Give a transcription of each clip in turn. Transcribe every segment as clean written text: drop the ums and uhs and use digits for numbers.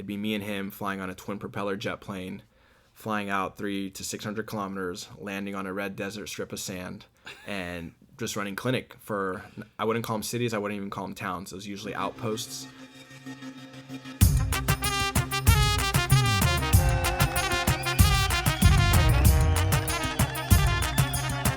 it'd be me and him flying on a twin propeller jet plane, flying out 300 to 600 kilometers, landing on a red desert strip of sand, and just running clinic for, I wouldn't call them cities, I wouldn't even call them towns. It was usually outposts.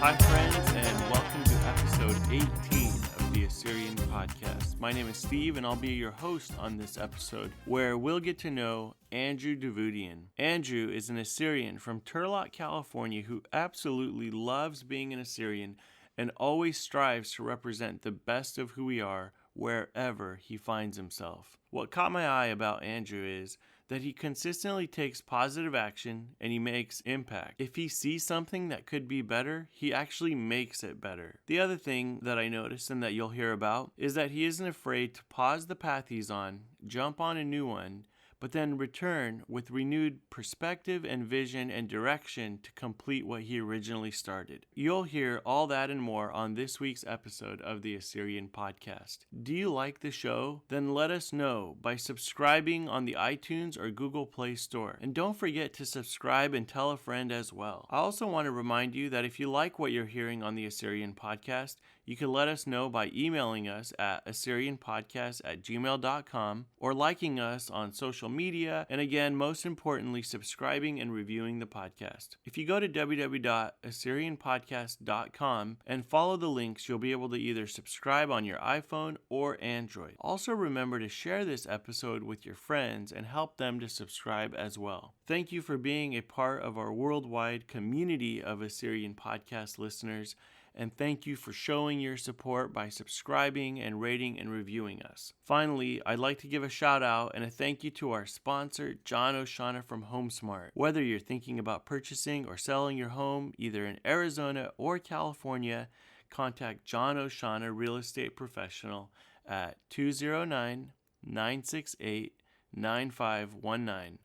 Hi friends, and welcome to episode 18 of the Assyrian Podcast. My name is Steve, and I'll be your host on this episode, where we'll get to know Andrew Davoodian. Andrew is an Assyrian from Turlock, California, who absolutely loves being an Assyrian and always strives to represent the best of who we are wherever he finds himself. What caught my eye about Andrew is that he consistently takes positive action and he makes impact. If he sees something that could be better, he actually makes it better. The other thing that I noticed and that you'll hear about is that he isn't afraid to pause the path he's on, jump on a new one, but then return with renewed perspective and vision and direction to complete what he originally started. You'll hear all that and more on this week's episode of the Assyrian Podcast. Do you like the show? Then let us know by subscribing on the iTunes or Google Play Store. And don't forget to subscribe and tell a friend as well. I also want to remind you that if you like what you're hearing on the Assyrian Podcast, you can let us know by emailing us at assyrianpodcast@gmail.com or liking us on social media, and again, most importantly, subscribing and reviewing the podcast. If you go to www.assyrianpodcast.com and follow the links, you'll be able to either subscribe on your iPhone or Android. Also remember to share this episode with your friends and help them to subscribe as well. Thank you for being a part of our worldwide community of Assyrian podcast listeners, and thank you for showing your support by subscribing and rating and reviewing us. Finally, I'd like to give a shout out and a thank you to our sponsor, John Oshana from HomeSmart. Whether you're thinking about purchasing or selling your home, either in Arizona or California, contact John Oshana Real Estate Professional at 209-968-9519,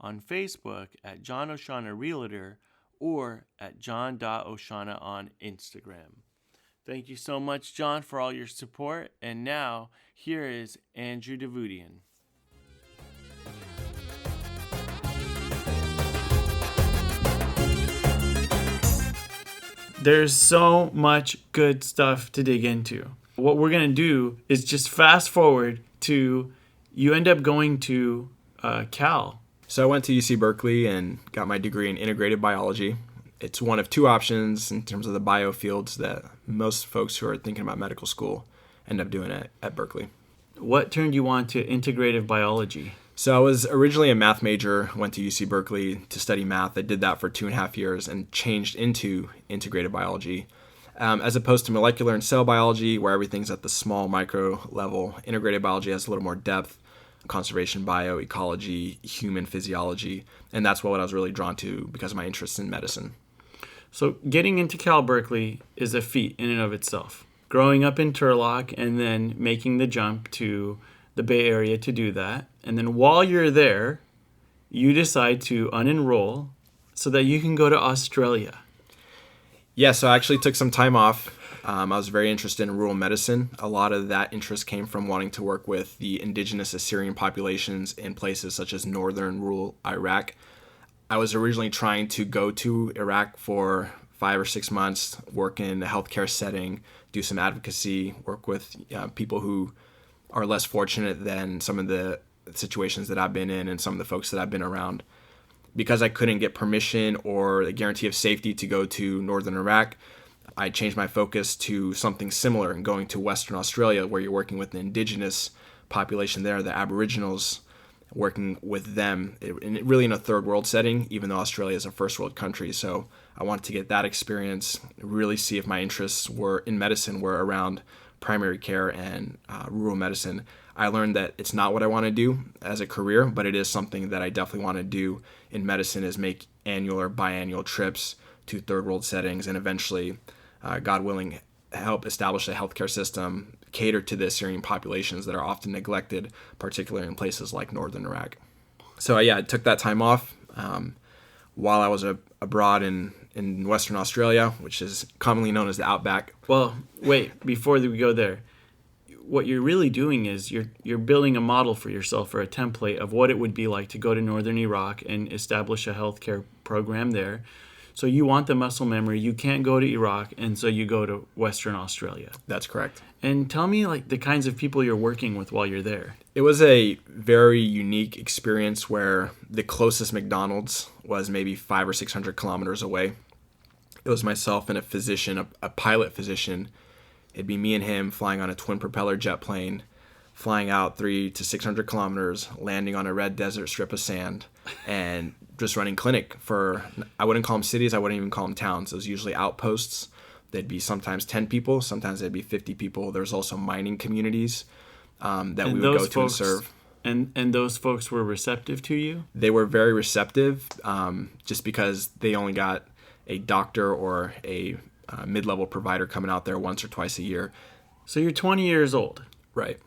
on Facebook at John Oshana Realtor, or at john.oshana on Instagram. Thank you so much, John, for all your support. And now, here is Andrew Davoodian. There's so much good stuff to dig into. What we're going to do is just fast forward to you end up going to Cal. So I went to UC Berkeley and got my degree in Integrative Biology. It's one of two options in terms of the bio fields that most folks who are thinking about medical school end up doing at Berkeley. What turned you on to Integrative Biology? So I was originally a math major, went to UC Berkeley to study math. I did that for 2.5 years and changed into Integrative Biology. As opposed to molecular and cell biology, where everything's at the small micro level, Integrative Biology has a little more depth. Conservation, bioecology, human physiology, and that's what I was really drawn to because of my interest in medicine. So getting into Cal Berkeley is a feat in and of itself. Growing up in Turlock and then making the jump to the Bay Area to do that, and then while you're there, you decide to unenroll so that you can go to Australia. Yeah, so I actually took some time off. I was very interested in rural medicine. A lot of that interest came from wanting to work with the indigenous Assyrian populations in places such as northern rural Iraq. I was originally trying to go to Iraq for 5 or 6 months, work in a healthcare setting, do some advocacy, work with people who are less fortunate than some of the situations that I've been in and some of the folks that I've been around. Because I couldn't get permission or a guarantee of safety to go to northern Iraq, I changed my focus to something similar and going to Western Australia, where you're working with the indigenous population there, the Aboriginals, working with them, really in a third world setting, even though Australia is a first world country. So I wanted to get that experience, really see if my interests were in medicine were around primary care and rural medicine. I learned that it's not what I want to do as a career, but it is something that I definitely want to do in medicine, is make annual or biannual trips to third world settings and eventually, God willing, help establish a healthcare system, cater to the Assyrian populations that are often neglected, particularly in places like northern Iraq. So I took that time off while I was abroad in Western Australia, which is commonly known as the Outback. Well, wait, before we go there, what you're really doing is you're building a model for yourself, or a template of what it would be like to go to northern Iraq and establish a healthcare program there. So you want the muscle memory. You can't go to Iraq, and so you go to Western Australia. That's correct. And tell me, like, the kinds of people you're working with while you're there. It was a very unique experience where the closest McDonald's was maybe 500 or 600 kilometers away. It was myself and a physician, a pilot physician. It'd be me and him flying on a twin propeller jet plane, flying out 300 to 600 kilometers, landing on a red desert strip of sand, and just running clinic for, I wouldn't call them cities, I wouldn't even call them towns. It was usually outposts. There'd be sometimes 10 people, sometimes there'd be 50 people. There's also mining communities that we would go to and serve. And those folks were receptive to you? They were very receptive, just because they only got a doctor or a mid-level provider coming out there once or twice a year. So you're 20 years old. Right.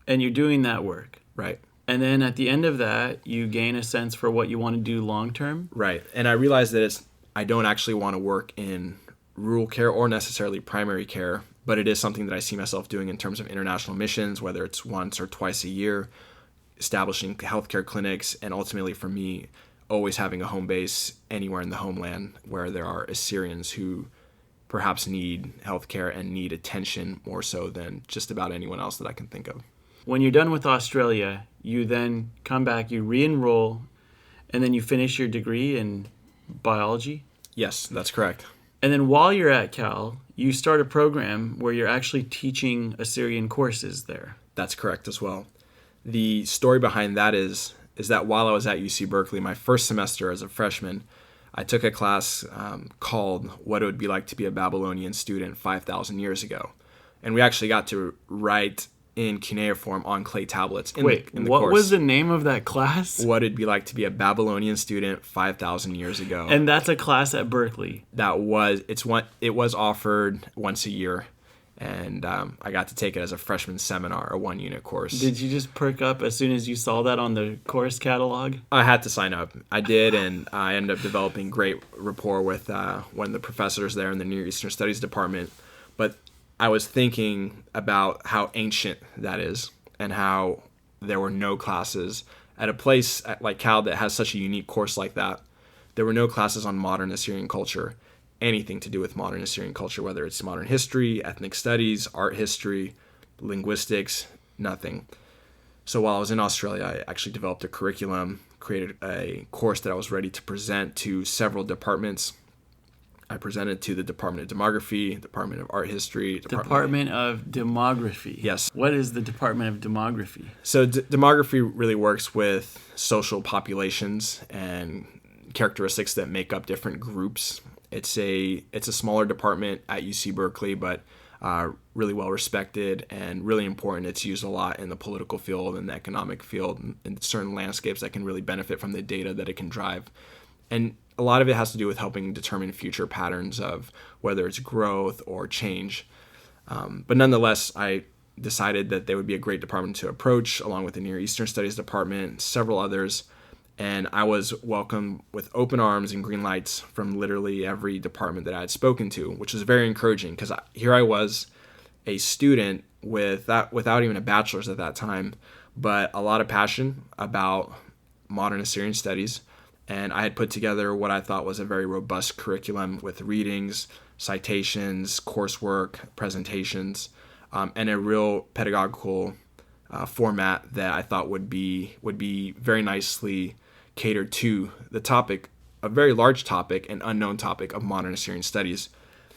And you're doing that work. Right. And then at the end of that, you gain a sense for what you want to do long term. Right. And I realized that I don't actually want to work in rural care or necessarily primary care, but it is something that I see myself doing in terms of international missions, whether it's once or twice a year, establishing healthcare clinics, and ultimately for me, always having a home base anywhere in the homeland where there are Assyrians who perhaps need healthcare and need attention more so than just about anyone else that I can think of. When you're done with Australia, you then come back, you re-enroll, and then you finish your degree in biology? Yes, that's correct. And then while you're at Cal, you start a program where you're actually teaching Assyrian courses there. That's correct as well. The story behind that is that while I was at UC Berkeley, my first semester as a freshman, I took a class called What It Would Be Like to Be a Babylonian Student 5,000 Years Ago. And we actually got to write in cuneiform on clay tablets in the course. What was the name of that class? What it'd be like to be a Babylonian student 5,000 years ago. And that's a class at Berkeley. It was offered once a year, and I got to take it as a freshman seminar, a 1-unit course. Did you just perk up as soon as you saw that on the course catalog? I had to sign up. I did, and I ended up developing great rapport with one of the professors there in the Near-Eastern Studies department. But I was thinking about how ancient that is and how there were no classes at a place like Cal that has such a unique course like that. There were no classes on modern Assyrian culture, anything to do with modern Assyrian culture, whether it's modern history, ethnic studies, art history, linguistics, nothing. So while I was in Australia, I actually developed a curriculum, created a course that I was ready to present to several departments. I presented to the Department of Demography, Department of Art History. Department of Demography. Yes. What is the Department of Demography? So demography really works with social populations and characteristics that make up different groups. It's a smaller department at UC Berkeley, but really well respected and really important. It's used a lot in the political field and the economic field and in certain landscapes that can really benefit from the data that it can drive. And a lot of it has to do with helping determine future patterns of whether it's growth or change. But nonetheless, I decided that they would be a great department to approach, along with the Near Eastern Studies department, several others. And I was welcomed with open arms and green lights from literally every department that I had spoken to, which was very encouraging because here I was, a student without even a bachelor's at that time, but a lot of passion about modern Assyrian studies. And I had put together what I thought was a very robust curriculum with readings, citations, coursework, presentations, and a real pedagogical format that I thought would be very nicely catered to the topic, a very large topic and unknown topic of modern Assyrian studies.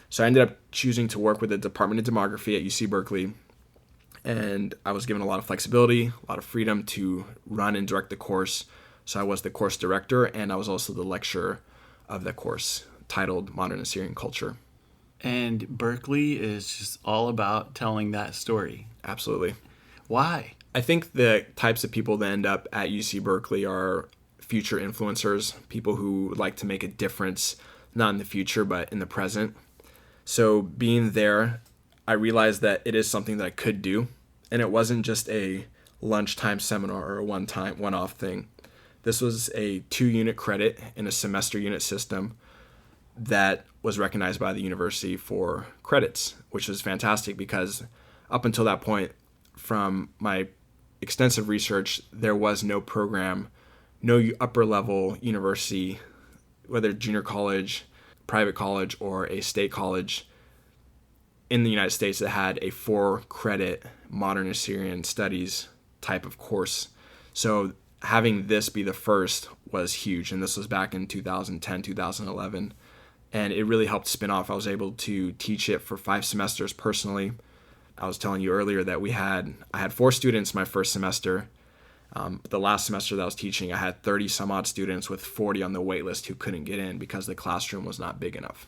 So I ended up choosing to work with the Department of Demography at UC Berkeley, and I was given a lot of flexibility, a lot of freedom to run and direct the course. So I was the course director, and I was also the lecturer of the course titled Modern Assyrian Culture. And Berkeley is just all about telling that story. Absolutely. Why? I think the types of people that end up at UC Berkeley are future influencers, people who would like to make a difference, not in the future, but in the present. So being there, I realized that it is something that I could do, and it wasn't just a lunchtime seminar or a one-off thing. This was a 2-unit credit in a semester unit system that was recognized by the university for credits, which was fantastic because up until that point, from my extensive research, there was no program, no upper level university, whether junior college, private college, or a state college in the United States that had a 4-credit Modern Assyrian Studies type of course. So having this be the first was huge. And this was back in 2010, 2011. And it really helped spin off. I was able to teach it for 5 semesters personally. I was telling you earlier that I had 4 students my first semester. The last semester that I was teaching, I had 30 some odd students with 40 on the wait list who couldn't get in because the classroom was not big enough.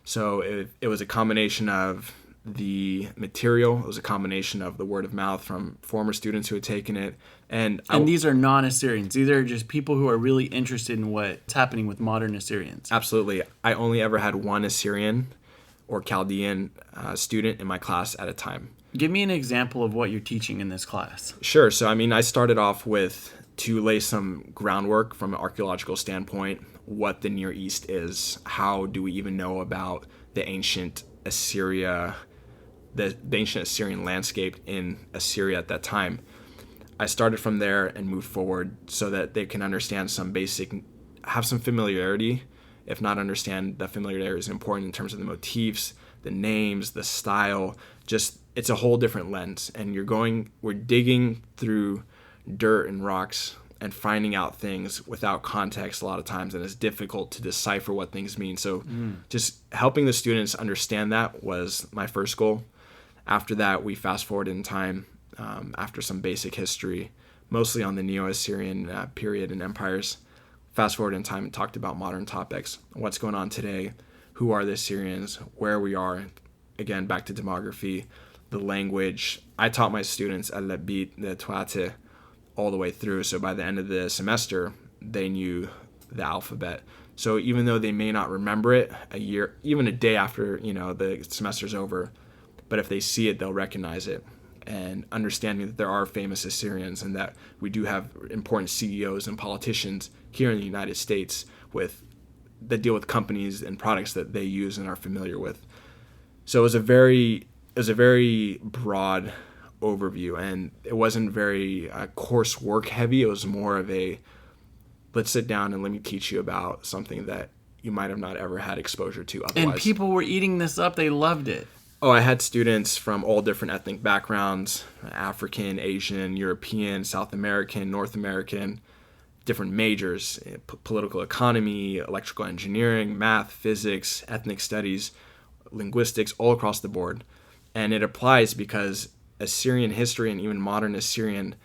So it was a combination of the material. It was a combination of the word of mouth from former students who had taken it. And these are non-Assyrians. These are just people who are really interested in what's happening with modern Assyrians. Absolutely. I only ever had one Assyrian or Chaldean student in my class at a time. Give me an example of what you're teaching in this class. Sure. So, I started off with to lay some groundwork from an archaeological standpoint, what the Near East is, how do we even know about the ancient Assyria, the ancient Assyrian landscape in Assyria at that time. I started from there and moved forward so that they can understand some basic, have some familiarity. If not understand, that familiarity is important in terms of the motifs, the names, the style, just it's a whole different lens. And we're digging through dirt and rocks and finding out things without context a lot of times, and it's difficult to decipher what things mean. So just helping the students understand that was my first goal. After that, we fast forward in time after some basic history, mostly on the Neo-Assyrian period and empires. Fast forward in time and talked about modern topics, what's going on today, who are the Assyrians, where we are, again, back to demography, the language. I taught my students al-Labit, the Tuate, all the way through. So by the end of the semester, they knew the alphabet. So even though they may not remember it a year, even a day after, the semester's over, but if they see it, they'll recognize it. And understanding that there are famous Assyrians and that we do have important CEOs and politicians here in the United States that deal with companies and products that they use and are familiar with. So it was a very broad overview, and it wasn't very coursework heavy. It was more of a, let's sit down and let me teach you about something that you might have not ever had exposure to otherwise. And people were eating this up. They loved it. Oh, I had students from all different ethnic backgrounds, African, Asian, European, South American, North American, different majors, political economy, electrical engineering, math, physics, ethnic studies, linguistics, all across the board. And it applies because Assyrian history and even modern Assyrian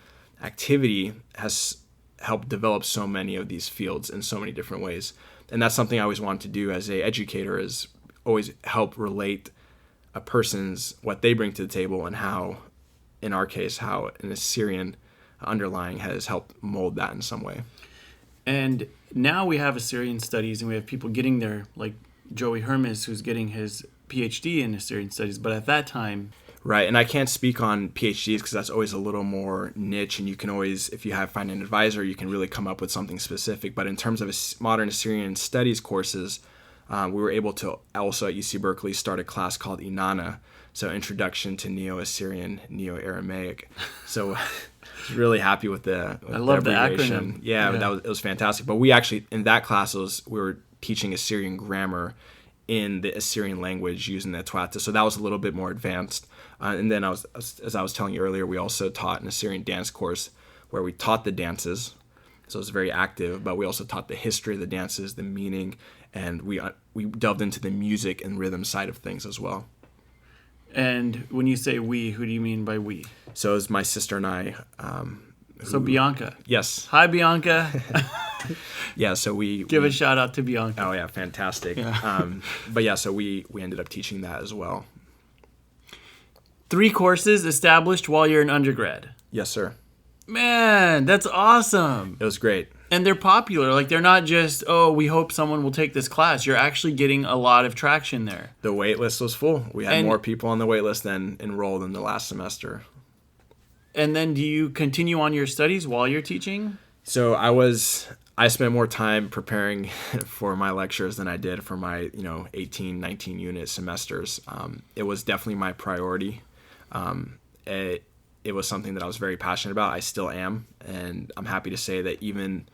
activity has helped develop so many of these fields in so many different ways. And that's something I always wanted to do as an educator, is always help relate a person's, what they bring to the table, and how, in our case, how an Assyrian underlying has helped mold that in some way. And now we have Assyrian studies, and we have people getting their, like Joey Hermes, who's getting his PhD in Assyrian studies. But at that time... Right, and I can't speak on PhDs because that's always a little more niche, and you can always, if you find an advisor, you can really come up with something specific. But in terms of Modern Assyrian Studies courses, we were able to also at UC Berkeley start a class called INANA, so Introduction to Neo-Assyrian, Neo-Aramaic. So I was really happy with I love the acronym. Yeah. It was fantastic. But we actually, in that class, we were teaching Assyrian grammar in the Assyrian language using the Tuata. So that was a little bit more advanced. And then as I was telling you earlier, we also taught an Assyrian dance course where we taught the dances. So it was very active, but we also taught the history of the dances, the meaning, and we delved into the music and rhythm side of things as well. And when you say we, who do you mean by we? So it was my sister and I. So Bianca. Yes. Hi, Bianca. Yeah, so we... Give a shout out to Bianca. Oh, yeah, fantastic. Yeah. But yeah, so we ended up teaching that as well. 3 courses established while you're an undergrad. Yes, sir. Man, that's awesome. It was great. And they're popular. Like, they're not just, we hope someone will take this class. You're actually getting a lot of traction there. The wait list was full. We had more people on the wait list than enrolled in the last semester. And then do you continue on your studies while you're teaching? So I spent more time preparing for my lectures than I did for my 18, 19 unit semesters. It was definitely my priority. it was something that I was very passionate about. I still am, and I'm happy to say that even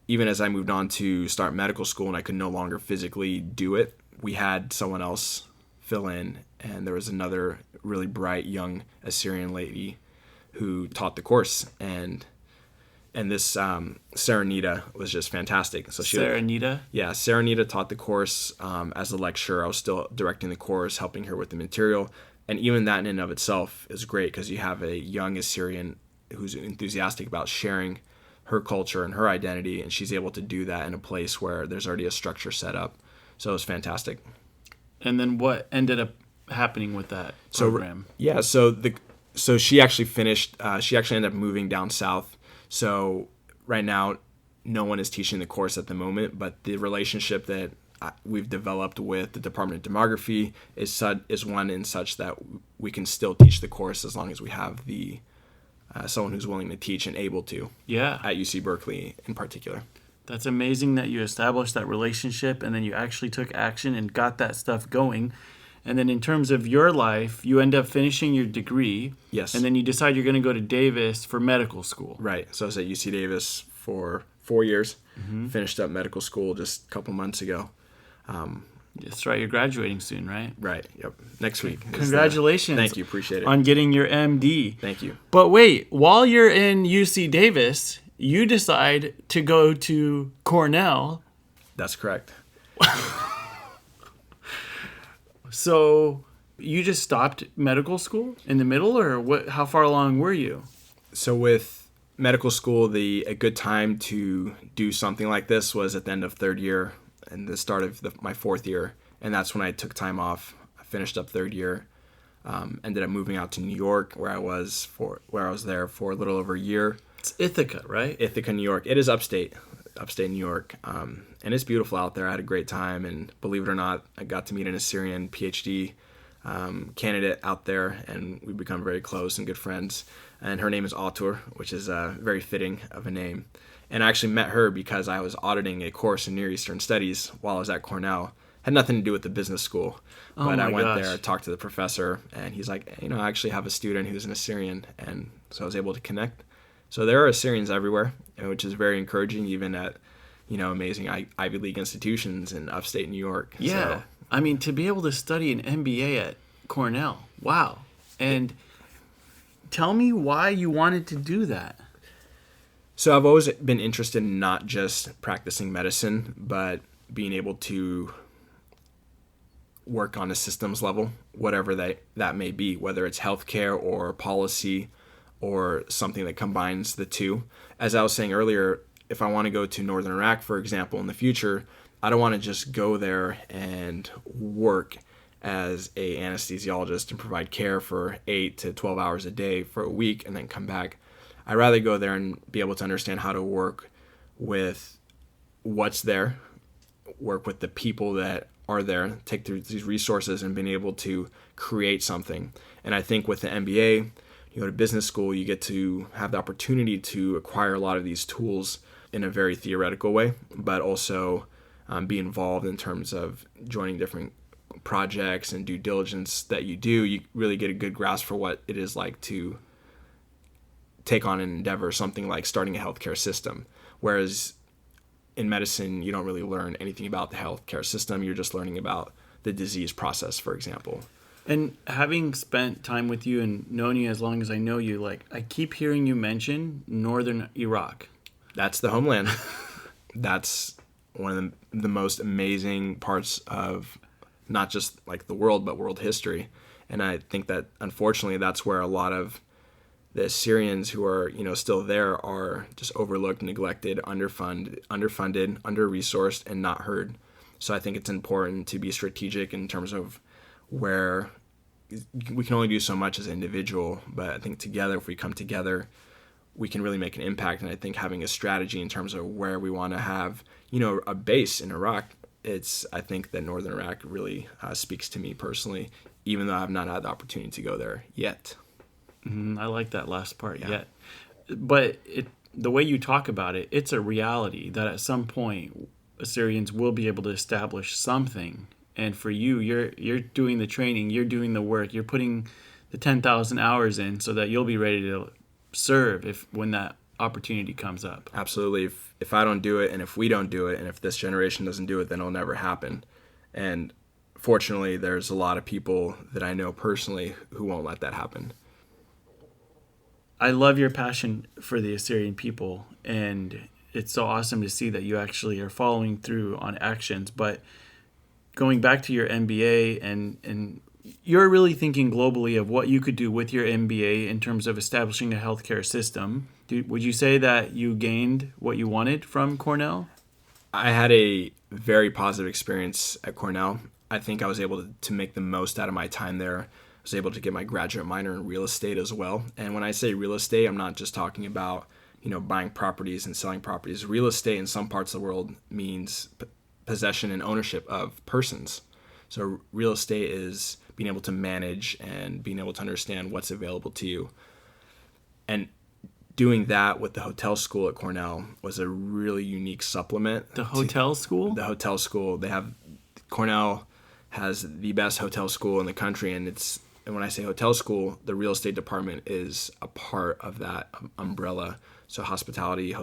as I moved on to start medical school and I could no longer physically do it, we had someone else fill in, and there was another really bright young Assyrian lady who taught the course, and this Sarah Nita was just fantastic. So Sarah Nita? Yeah, Sarah Nita taught the course as a lecturer. I was still directing the course, helping her with the material. And even that in and of itself is great because you have a young Assyrian who's enthusiastic about sharing her culture and her identity, and she's able to do that in a place where there's already a structure set up. So it was fantastic. And then what ended up happening with that program? So she actually finished. She actually ended up moving down south. So right now, no one is teaching the course at the moment, but the relationship that we've developed with the Department of Demography is one in such that we can still teach the course as long as we have the someone who's willing to teach and able to. Yeah. At UC Berkeley in particular. That's amazing that you established that relationship and then you actually took action and got that stuff going. And then in terms of your life, you end up finishing your degree. Yes. And then you decide you're going to go to Davis for medical school. Right. So I was at UC Davis for 4 years. Mm-hmm. Finished up medical school just a couple months ago. That's right. You're graduating soon, right? Right. Yep. Next week. Congratulations. Thank you. Appreciate it. On getting your MD. Thank you. But wait, while you're in UC Davis, you decide to go to Cornell. That's correct. So you just stopped medical school in the middle, or what? How far along were you? So with medical school, a good time to do something like this was at the end of third year and the start of my fourth year, and that's when I took time off. I finished up third year, ended up moving out to New York, where I was there for a little over a year. It's Ithaca, right? Ithaca, New York. It is upstate New York, and it's beautiful out there. I had a great time, and believe it or not, I got to meet an Assyrian PhD candidate out there, and we've become very close and good friends. And her name is Autur, which is very fitting of a name. And I actually met her because I was auditing a course in Near Eastern Studies while I was at Cornell. Had nothing to do with the business school, but I went there, talked to the professor, and he's like, I actually have a student who's an Assyrian, and so I was able to connect. So there are Assyrians everywhere, which is very encouraging, even at amazing Ivy League institutions in upstate New York. Yeah, so, I mean, to be able to study an MBA at Cornell, wow. And tell me why you wanted to do that. So I've always been interested in not just practicing medicine, but being able to work on a systems level, whatever that may be, whether it's healthcare or policy or something that combines the two. As I was saying earlier, if I want to go to Northern Iraq, for example, in the future, I don't want to just go there and work as a anesthesiologist and provide care for 8 to 12 hours a day for a week and then come back. I'd rather go there and be able to understand how to work with what's there, work with the people that are there, take through these resources and being able to create something. And I think with the MBA, you go to business school, you get to have the opportunity to acquire a lot of these tools in a very theoretical way, but also be involved in terms of joining different projects and due diligence that you do. You really get a good grasp for what it is like to take on an endeavor, something like starting a healthcare system. Whereas in medicine, you don't really learn anything about the healthcare system. You're just learning about the disease process, for example. And having spent time with you and known you as long as I know you, I keep hearing you mention Northern Iraq. That's the homeland. That's one of the most amazing parts of not just the world, but world history. And I think that unfortunately that's where a lot of the Assyrians who are still there are just overlooked, neglected, underfunded, under-resourced, and not heard. So I think it's important to be strategic in terms of where we can only do so much as an individual, but I think together, if we come together, we can really make an impact. And I think having a strategy in terms of where we want to have, a base in Iraq, I think that Northern Iraq really speaks to me personally, even though I've not had the opportunity to go there yet. I like that last part, yet. But the way you talk about it, it's a reality that at some point Assyrians will be able to establish something. And for you, you're doing the training, you're doing the work, you're putting the 10,000 hours in so that you'll be ready to serve when that opportunity comes up. Absolutely. If I don't do it, and if we don't do it, and if this generation doesn't do it, then it'll never happen. And fortunately, there's a lot of people that I know personally who won't let that happen. I love your passion for the Assyrian people, and it's so awesome to see that you actually are following through on actions. But going back to your MBA, and you're really thinking globally of what you could do with your MBA in terms of establishing a healthcare system. Would you say that you gained what you wanted from Cornell? I had a very positive experience at Cornell. I think I was able to make the most out of my time there. I was able to get my graduate minor in real estate as well. And when I say real estate, I'm not just talking about, buying properties and selling properties. Real estate in some parts of the world means possession and ownership of persons. So real estate is being able to manage and being able to understand what's available to you. And doing that with the hotel school at Cornell was a really unique supplement. The hotel school? The hotel school. Cornell has the best hotel school in the country, and when I say hotel school, the real estate department is a part of that umbrella. So hospitality,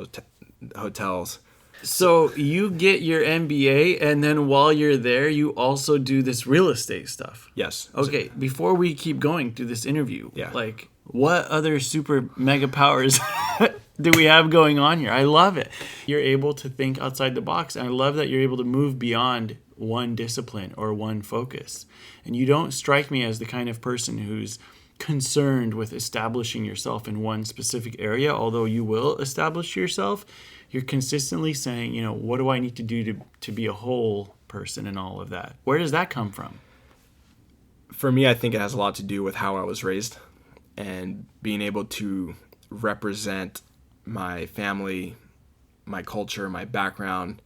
hotels. So you get your MBA, and then while you're there, you also do this real estate stuff. Yes. Okay, before we keep going through this interview, Yeah. What other super mega powers do we have going on here? I love it. You're able to think outside the box, and I love that you're able to move beyond one discipline or one focus. And you don't strike me as the kind of person who's concerned with establishing yourself in one specific area, although you will establish yourself. You're consistently saying, what do I need to do to be a whole person and all of that? Where does that come from? For me, I think it has a lot to do with how I was raised and being able to represent my family, my culture, my background,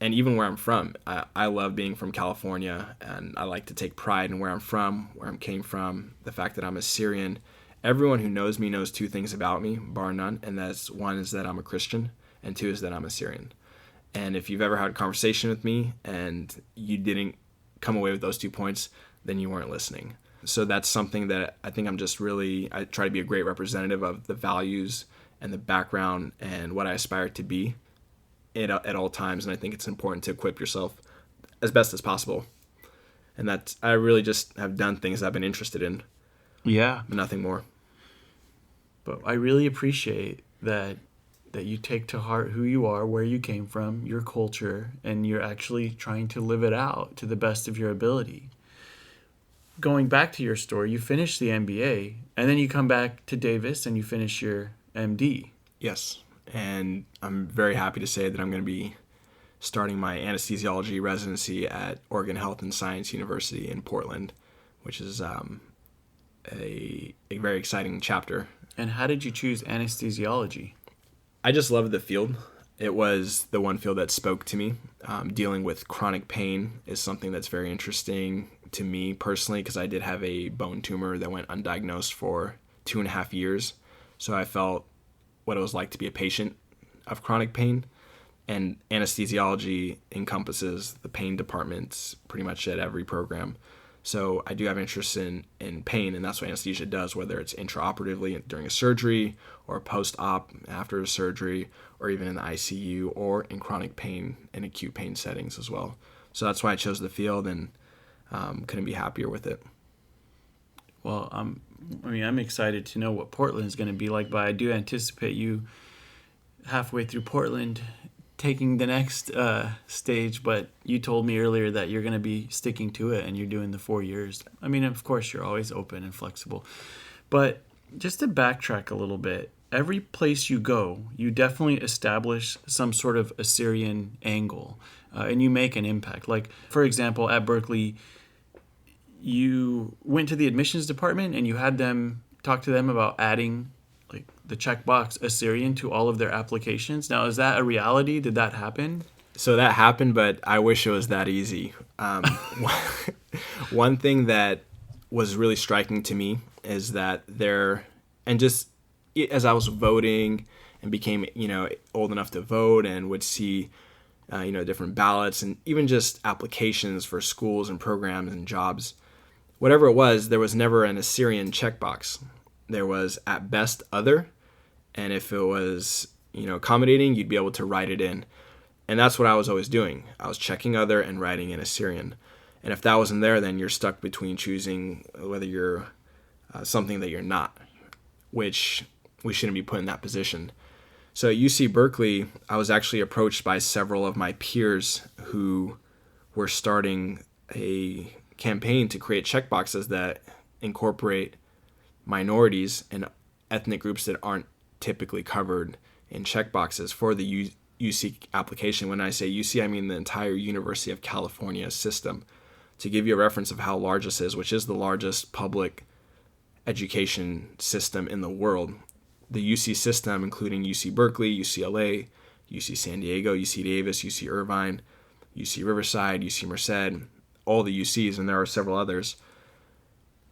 and even where I'm from. I love being from California, and I like to take pride in where I'm from, where I came from, the fact that I'm Assyrian. Everyone who knows me knows two things about me, bar none, and that's one is that I'm a Christian, and two is that I'm Assyrian. And if you've ever had a conversation with me and you didn't come away with those 2 points, then you weren't listening. So that's something that I think I try to be a great representative of the values and the background and what I aspire to be at all times. And I think it's important to equip yourself as best as possible. And I really just have done things I've been interested in. Yeah. But nothing more. But I really appreciate that you take to heart who you are, where you came from, your culture, and you're actually trying to live it out to the best of your ability. Going back to your story, you finish the MBA, and then you come back to Davis and you finish your MD. Yes, and I'm very happy to say that I'm going to be starting my anesthesiology residency at Oregon Health and Science University in Portland, which is a very exciting chapter. And how did you choose anesthesiology? I just loved the field. It was the one field that spoke to me. Dealing with chronic pain is something that's very interesting to me personally, because I did have a bone tumor that went undiagnosed for 2.5 years. So I felt what it was like to be a patient of chronic pain. And anesthesiology encompasses the pain departments pretty much at every program. So I do have interest in pain, and that's what anesthesia does, whether it's intraoperatively during a surgery or post-op after a surgery, or even in the ICU or in chronic pain and acute pain settings as well. So that's why I chose the field, and couldn't be happier with it. Well, I'm excited to know what Portland is going to be like, but I do anticipate you halfway through Portland taking the next stage. But you told me earlier that you're going to be sticking to it and you're doing the 4 years. I mean, of course, you're always open and flexible. But just to backtrack a little bit, every place you go, you definitely establish some sort of Assyrian angle, and you make an impact. Like, for example, at Berkeley, you went to the admissions department and you had them talk to them about adding like the checkbox Assyrian to all of their applications. Now, is that a reality? Did that happen? So that happened, but I wish it was that easy. One thing that was really striking to me is that just as I was voting and became, old enough to vote and would see, different ballots and even just applications for schools and programs and jobs, whatever it was, there was never an Assyrian checkbox. There was at best other, and if it was, accommodating, you'd be able to write it in. And that's what I was always doing. I was checking other and writing in Assyrian. And if that wasn't there, then you're stuck between choosing whether you're something that you're not, which we shouldn't be put in that position. So at UC Berkeley, I was actually approached by several of my peers who were starting a campaign to create checkboxes that incorporate minorities and ethnic groups that aren't typically covered in checkboxes for the UC application. When I say UC, I mean the entire University of California system. To give you a reference of how large this is, which is the largest public education system in the world, the UC system, including UC Berkeley, UCLA, UC San Diego, UC Davis, UC Irvine, UC Riverside, UC Merced, all the UCs, and there are several others,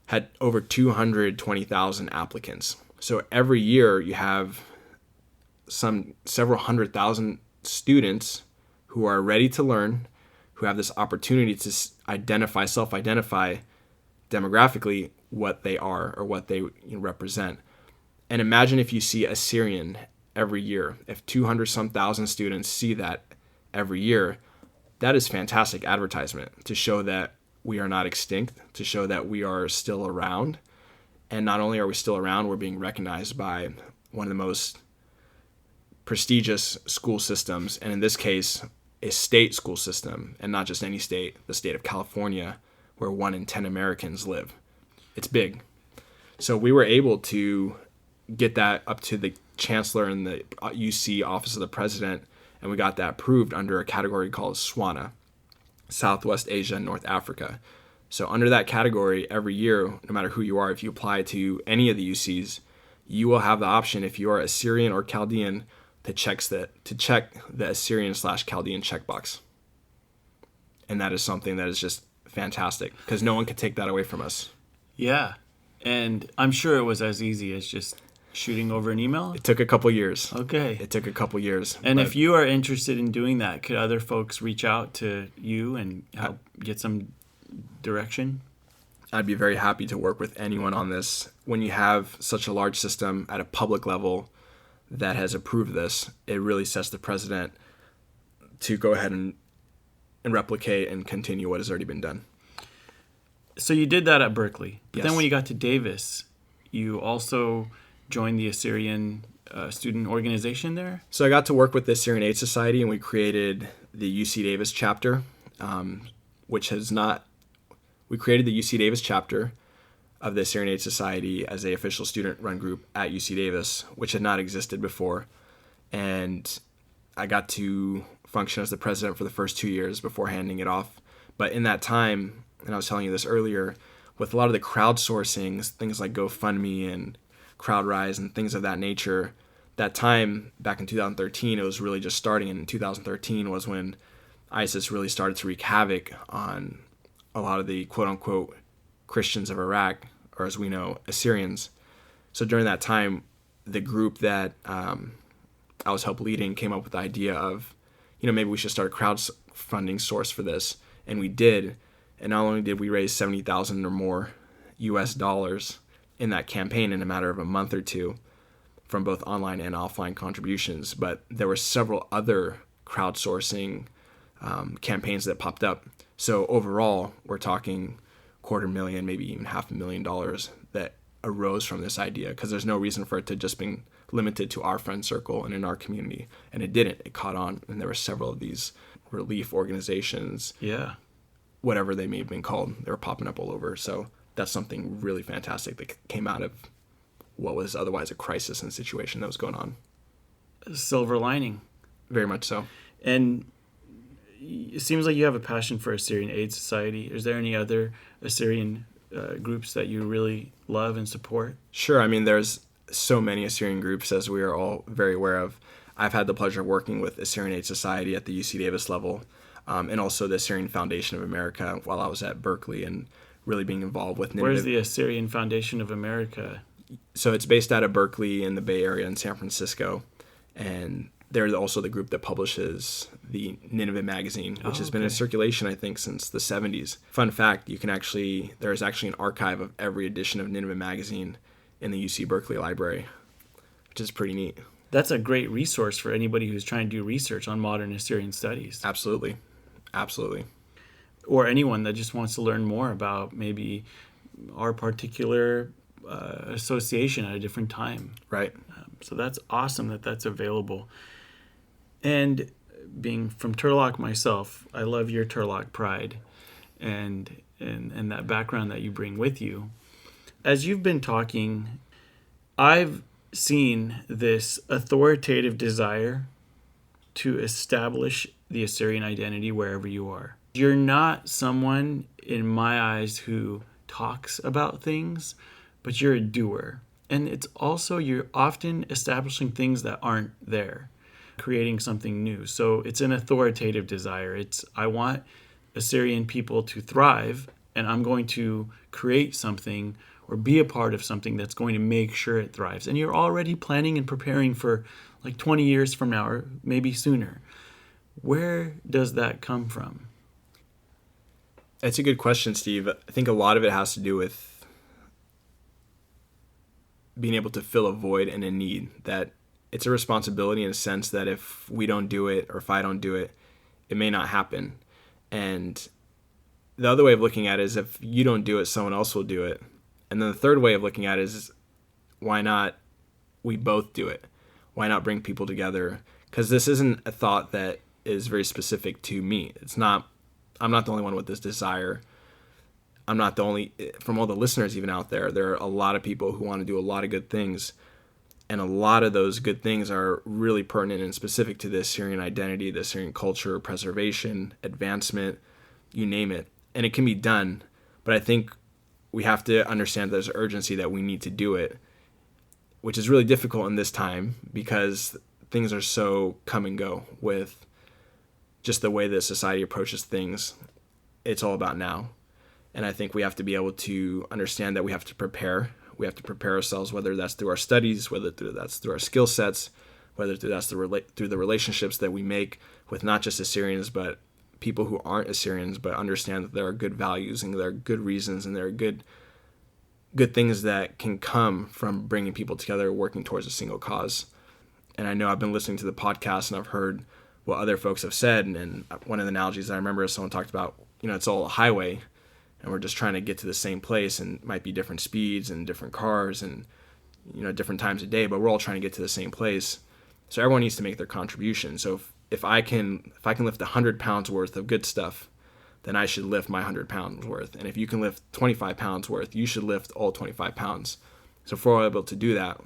had over 220,000 applicants. So every year you have several 100,000 students who are ready to learn, who have this opportunity to self-identify demographically what they are or what they represent. And imagine if you see Assyrian every year. If 200-some thousand students see that every year, that is fantastic advertisement to show that we are not extinct, to show that we are still around. And not only are we still around, we're being recognized by one of the most prestigious school systems, and in this case, a state school system, and not just any state, the state of California, where 1 in 10 Americans live. It's big. So we were able to get that up to the chancellor and the UC Office of the President, and we got that approved under a category called SWANA, Southwest Asia and North Africa. So under that category, every year, no matter who you are, if you apply to any of the UCs, you will have the option, if you are Assyrian or Chaldean, to check the Assyrian/Chaldean checkbox. And that is something that is just fantastic, because no one can take that away from us. Yeah. And I'm sure it was as easy as just shooting over an email. It took a couple years. Okay. It took a couple years. And if you are interested in doing that, could other folks reach out to you and help get some direction? I'd be very happy to work with anyone on this. When you have such a large system at a public level that has approved this, it really sets the precedent to go ahead and replicate and continue what has already been done. So you did that at Berkeley. But Yes. then when you got to Davis, you also joined the Assyrian student organization there? So I got to work with the Assyrian Aid Society, and we created the UC Davis chapter, we created the UC Davis chapter of the Assyrian Aid Society as a official student-run group at UC Davis, which had not existed before. And I got to function as the president for the first 2 years before handing it off. But in that time, and I was telling you this earlier, with a lot of the crowdsourcing, things like GoFundMe and CrowdRise and things of that nature, that time back in 2013, it was really just starting. And in 2013 was when ISIS really started to wreak havoc on a lot of the quote-unquote Christians of Iraq, or as we know, Assyrians. So during that time, the group that I was help leading came up with the idea of, maybe we should start a crowdfunding source for this. And we did. And not only did we raise $70,000 or more US dollars in that campaign in a matter of a month or two from both online and offline contributions, but there were several other crowdsourcing campaigns that popped up. So overall, we're talking $250,000, maybe even $500,000 that arose from this idea, because there's no reason for it to just be limited to our friend circle and in our community. And it didn't. It caught on, and there were several of these relief organizations, whatever they may have been called, they were popping up all over. So that's something really fantastic that came out of what was otherwise a crisis and situation that was going on. Silver lining. Very much so. And it seems like you have a passion for Assyrian Aid Society. Is there any other Assyrian groups that you really love and support? Sure. I mean, there's so many Assyrian groups, as we are all very aware of. I've had the pleasure of working with Assyrian Aid Society at the UC Davis level, and also the Assyrian Foundation of America while I was at Berkeley, and really being involved with... Where's the Assyrian Foundation of America? So it's based out of Berkeley in the Bay Area in San Francisco, and they're also the group that publishes the Nineveh magazine, which has been in okay. circulation, I think, since the 70s. Fun fact, there is actually an archive of every edition of Nineveh magazine in the UC Berkeley library, which is pretty neat. That's a great resource for anybody who's trying to do research on modern Assyrian studies. Absolutely. Absolutely. Or anyone that just wants to learn more about maybe our particular association at a different time. Right. So that's awesome that that's available. And being from Turlock myself, I love your Turlock pride and that background that you bring with you. As you've been talking, I've seen this authoritative desire to establish the Assyrian identity wherever you are. You're not someone, in my eyes, who talks about things, but you're a doer. And it's also, you're often establishing things that aren't there, creating something new. So it's an authoritative desire. I want Assyrian people to thrive, and I'm going to create something or be a part of something that's going to make sure it thrives. And you're already planning and preparing for like 20 years from now or maybe sooner. Where does that come from? It's a good question, Steve. I think a lot of it has to do with being able to fill a void and a need. That it's a responsibility in a sense that if we don't do it or if I don't do it, it may not happen. And the other way of looking at it is if you don't do it, someone else will do it. And then the third way of looking at it is why not we both do it? Why not bring people together? Because this isn't a thought that is very specific to me. I'm not the only one with this desire. I'm not the only, from all the listeners even out there are a lot of people who want to do a lot of good things. And a lot of those good things are really pertinent and specific to the Assyrian identity, the Assyrian culture, preservation, advancement, you name it. And it can be done. But I think we have to understand there's urgency that we need to do it, which is really difficult in this time because things are so come and go with just the way that society approaches things. It's all about now. And I think we have to be able to understand that we have to prepare. We have to prepare ourselves, whether that's through our studies, whether that's through our skill sets, whether that's through the relationships that we make with not just Assyrians, but people who aren't Assyrians, but understand that there are good values and there are good reasons and there are good things that can come from bringing people together, working towards a single cause. And I know I've been listening to the podcast and I've heard what other folks have said. And one of the analogies I remember is someone talked about, it's all a highway and we're just trying to get to the same place, and it might be different speeds and different cars and, different times of day, but we're all trying to get to the same place. So everyone needs to make their contribution. So if I can lift 100 pounds worth of good stuff, then I should lift my 100 pounds worth. And if you can lift 25 pounds worth, you should lift all 25 pounds. So if we're able to do that,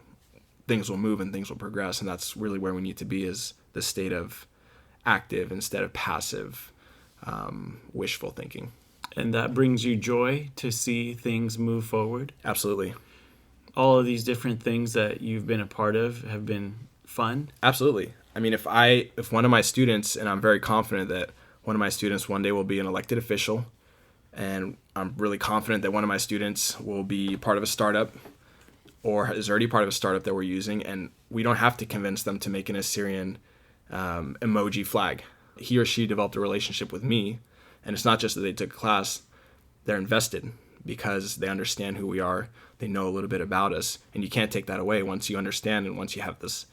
things will move and things will progress. And that's really where we need to be, is the state of active instead of passive, wishful thinking. And that brings you joy to see things move forward? Absolutely. All of these different things that you've been a part of have been fun? Absolutely. I mean, if one of my students, and I'm very confident that one of my students one day will be an elected official, and I'm really confident that one of my students will be part of a startup or is already part of a startup that we're using, and we don't have to convince them to make an Assyrian emoji flag. He or she developed a relationship with me, and it's not just that they took a class, they're invested because they understand who we are, they know a little bit about us, and you can't take that away once you understand and once you have this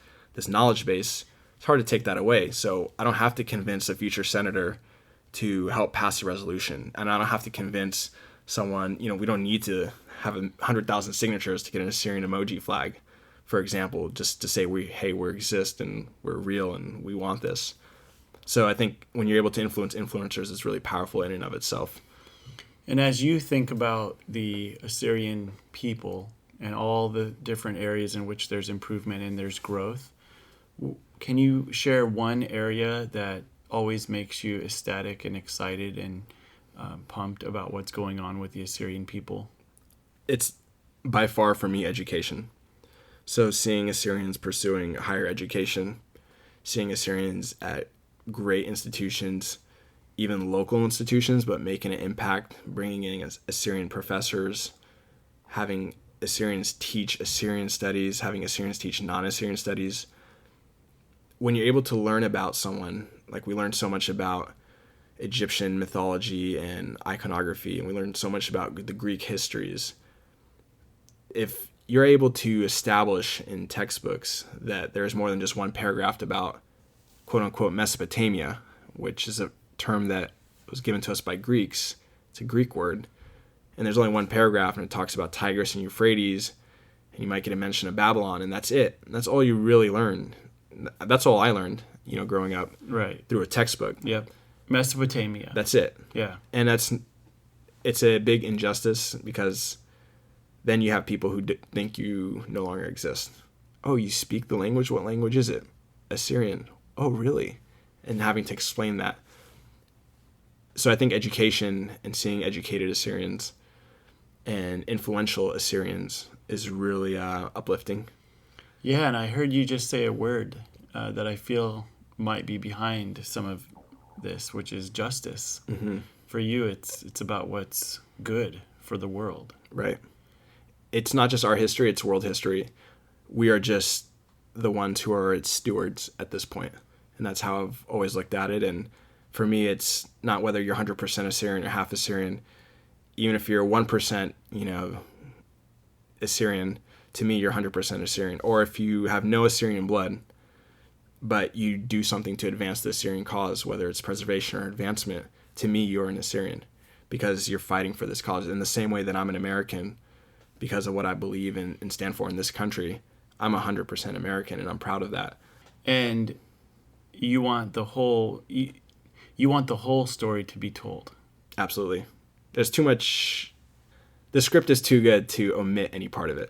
knowledge base. It's hard to take that away. So I don't have to convince a future senator to help pass a resolution. And I don't have to convince someone, we don't need to have 100,000 signatures to get an Assyrian emoji flag, for example, just to say we exist and we're real and we want this. So I think when you're able to influence influencers, it's really powerful in and of itself. And as you think about the Assyrian people and all the different areas in which there's improvement and there's growth, can you share one area that always makes you ecstatic and excited and pumped about what's going on with the Assyrian people? It's by far for me education. So seeing Assyrians pursuing higher education, seeing Assyrians at great institutions, even local institutions, but making an impact, bringing in Assyrian professors, having Assyrians teach Assyrian studies, having Assyrians teach non-Assyrian studies. When you're able to learn about someone Like, we learned so much about Egyptian mythology and iconography, and we learned so much about the Greek histories. If you're able to establish in textbooks that there's more than just one paragraph about quote-unquote Mesopotamia, which is a term that was given to us by Greeks, it's a Greek word, and there's only one paragraph and it talks about Tigris and Euphrates, and you might get a mention of Babylon, and that's it. That's all you really learn. That's all I learned, growing up through a textbook. Yep. Mesopotamia. That's it. Yeah. And it's a big injustice, because then you have people who think you no longer exist. Oh, you speak the language? What language is it? Assyrian. Oh, really? And having to explain that. So I think education and seeing educated Assyrians and influential Assyrians is really uplifting. Yeah, and I heard you just say a word that I feel might be behind some of this, which is justice. Mm-hmm. For you, it's about what's good for the world. Right. It's not just our history, it's world history. We are just the ones who are its stewards at this point. And that's how I've always looked at it. And for me, it's not whether you're 100% Assyrian or half Assyrian. Even if you're 1%, Assyrian, to me, you're 100% Assyrian. Or if you have no Assyrian blood, but you do something to advance the Assyrian cause, whether it's preservation or advancement, to me, you're an Assyrian, because you're fighting for this cause. In the same way that I'm an American, because of what I believe in and stand for in this country, I'm 100% American, and I'm proud of that. And you want the whole story to be told. Absolutely. There's too much. The script is too good to omit any part of it.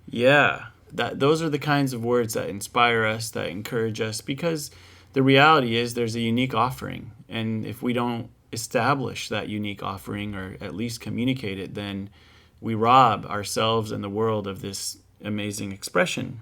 Yeah, those are the kinds of words that inspire us, that encourage us, because the reality is there's a unique offering, and if we don't establish that unique offering, or at least communicate it, then we rob ourselves and the world of this amazing expression.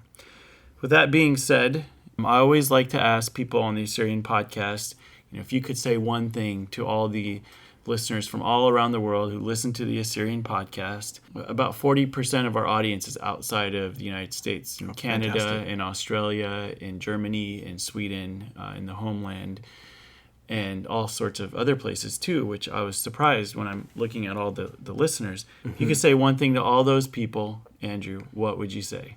With that being said, I always like to ask people on the Assyrian podcast, if you could say one thing to all the listeners from all around the world who listen to the Assyrian podcast. About 40% of our audience is outside of the United States, in Canada, fantastic. in Australia, in Germany, in Sweden, in the homeland, and all sorts of other places too, which I was surprised when I'm looking at all the listeners. If you could say one thing to all those people, Andrew, what would you say?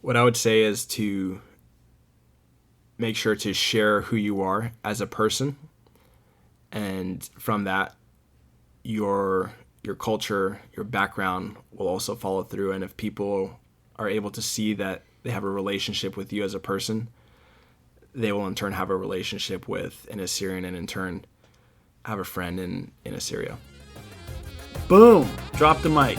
What I would say is to make sure to share who you are as a person, and from that, your culture, your background will also follow through. And if people are able to see that they have a relationship with you as a person, they will in turn have a relationship with an Assyrian, and in turn have a friend in Assyria. Boom! Drop the mic.